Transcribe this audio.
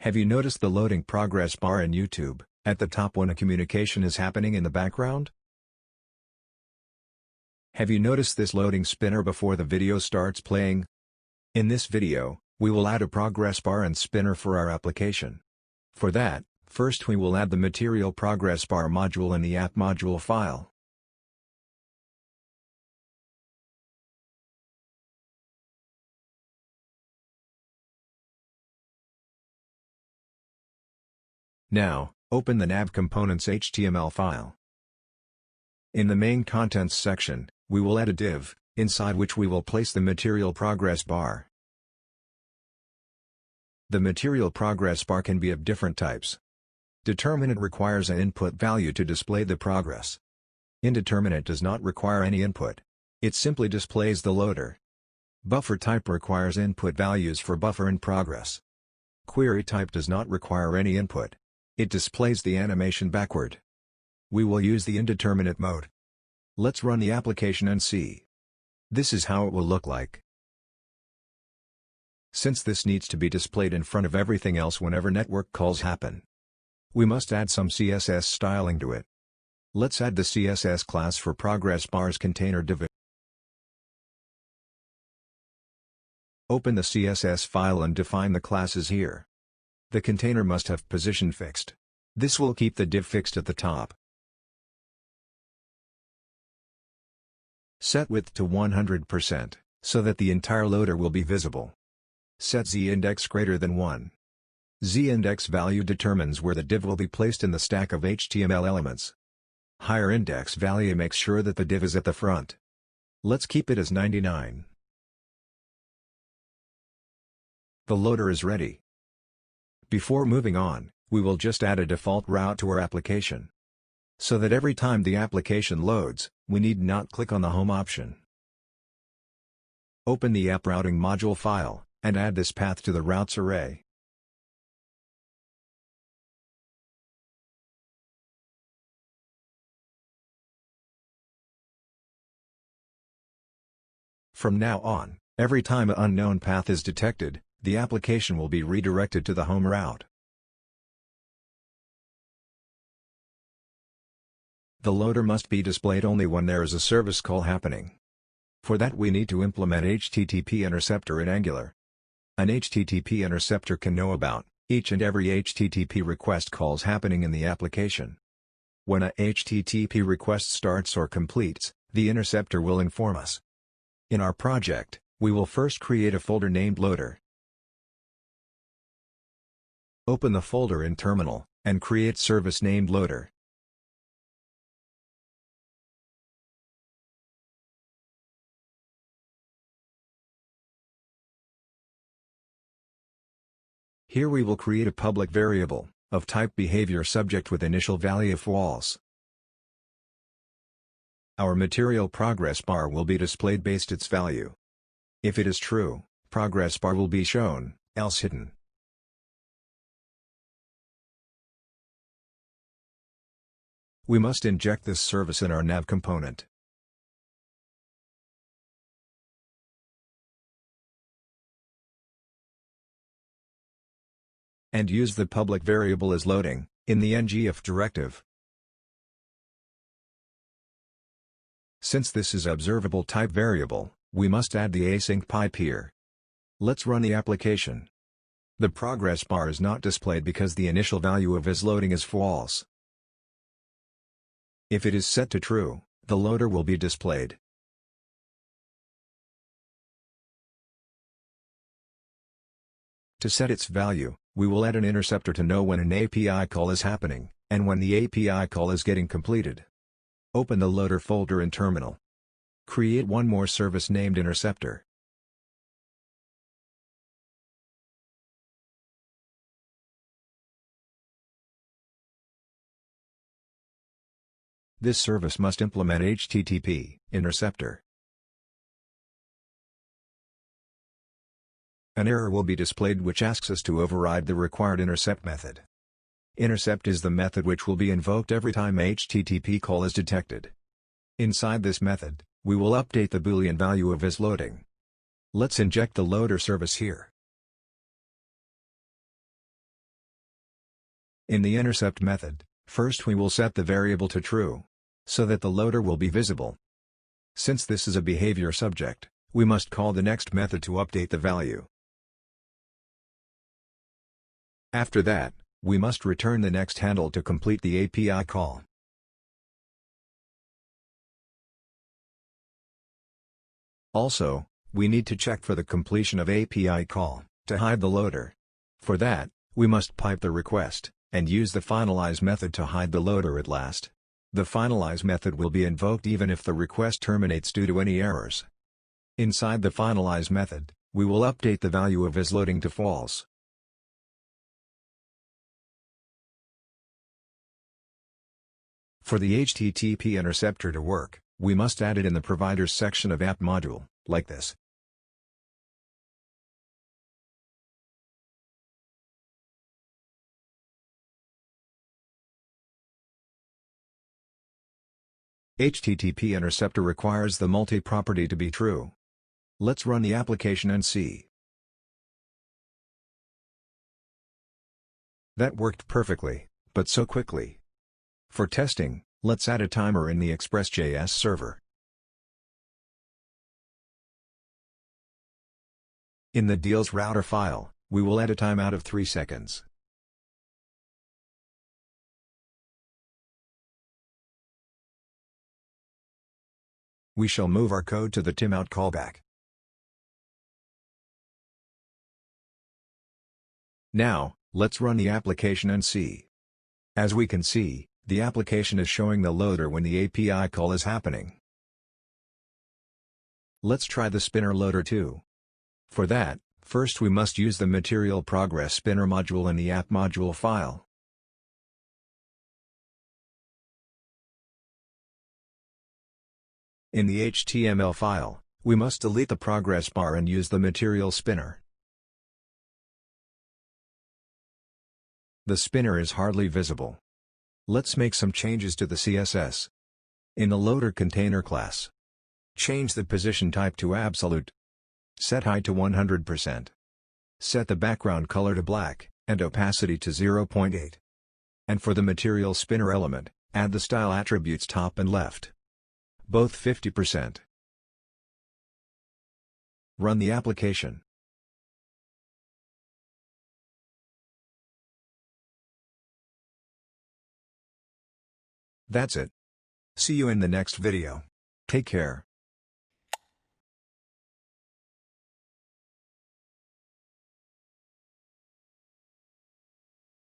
Have you noticed the loading progress bar in YouTube, at the top when a communication is happening in the background? Have you noticed this loading spinner before the video starts playing? In this video, we will add a progress bar and spinner for our application. For that, first we will add the Material Progress Bar module in the app module file. Now, open the nav components HTML file. In the main contents section, we will add a div, inside which we will place the Material Progress Bar. The Material Progress Bar can be of different types. Determinate requires an input value to display the progress. Indeterminate does not require any input. It simply displays the loader. Buffer type requires input values for buffer in progress. Query type does not require any input. It displays the animation backward. We will use the indeterminate mode. Let's run the application and see. This is how it will look like. Since this needs to be displayed in front of everything else whenever network calls happen, we must add some CSS styling to it. Let's add the CSS class for progress bars container div. Open the CSS file and define the classes here. The container must have position fixed. This will keep the div fixed at the top. Set width to 100%, so that the entire loader will be visible. Set z-index greater than 1. Z-index value determines where the div will be placed in the stack of HTML elements. Higher index value makes sure that the div is at the front. Let's keep it as 99. The loader is ready. Before moving on, we will just add a default route to our application. So that every time the application loads, we need not click on the Home option. Open the app routing module file, and add this path to the routes array. From now on, every time an unknown path is detected, the application will be redirected to the home route. The loader must be displayed only when there is a service call happening. For that we need to implement HTTP Interceptor in Angular. An HTTP Interceptor can know about each and every HTTP request calls happening in the application. When a HTTP request starts or completes, the interceptor will inform us. In our project, we will first create a folder named Loader. Open the folder in Terminal, and create service named Loader. Here we will create a public variable, of type behavior subject with initial value of false. Our Material Progress Bar will be displayed based its value. If it is true, Progress Bar will be shown, else hidden. We must inject this service in our nav component. And use the public variable as loading, in the ngIf directive. Since this is observable type variable, we must add the async pipe here. Let's run the application. The progress bar is not displayed because the initial value of isLoading is false. If it is set to true, the loader will be displayed. To set its value, we will add an interceptor to know when an API call is happening, and when the API call is getting completed. Open the loader folder in Terminal. Create one more service named Interceptor. This service must implement HTTP Interceptor. An error will be displayed which asks us to override the required intercept method. Intercept is the method which will be invoked every time HTTP call is detected. Inside this method, we will update the Boolean value of isLoading. Let's inject the loader service here. In the intercept method, first we will set the variable to true, so that the loader will be visible. Since this is a behavior subject, we must call the next method to update the value. After that, we must return the next handle to complete the API call. Also, we need to check for the completion of API call, to hide the loader. For that, we must pipe the request, and use the finalize method to hide the loader at last. The finalize method will be invoked even if the request terminates due to any errors. Inside the finalize method, we will update the value of isLoading to false. For the HTTP interceptor to work, we must add it in the providers section of app module, like this. HTTP interceptor requires the multi-property to be true. Let's run the application and see. That worked perfectly, but so quickly. For testing, let's add a timer in the Express.js server. In the deals router file, we will add a timeout of 3 seconds. We shall move our code to the timeout callback. Now, let's run the application and see. As we can see, the application is showing the loader when the API call is happening. Let's try the spinner loader too. For that, first we must use the Material Progress Spinner module in the app module file. In the HTML file, we must delete the progress bar and use the material spinner. The spinner is hardly visible. Let's make some changes to the CSS. In the loader container class, change the position type to absolute. Set height to 100%. Set the background color to black, and opacity to 0.8. And for the material spinner element, add the style attributes top and left. Both 50%. Run the application. That's it. See you in the next video. Take care.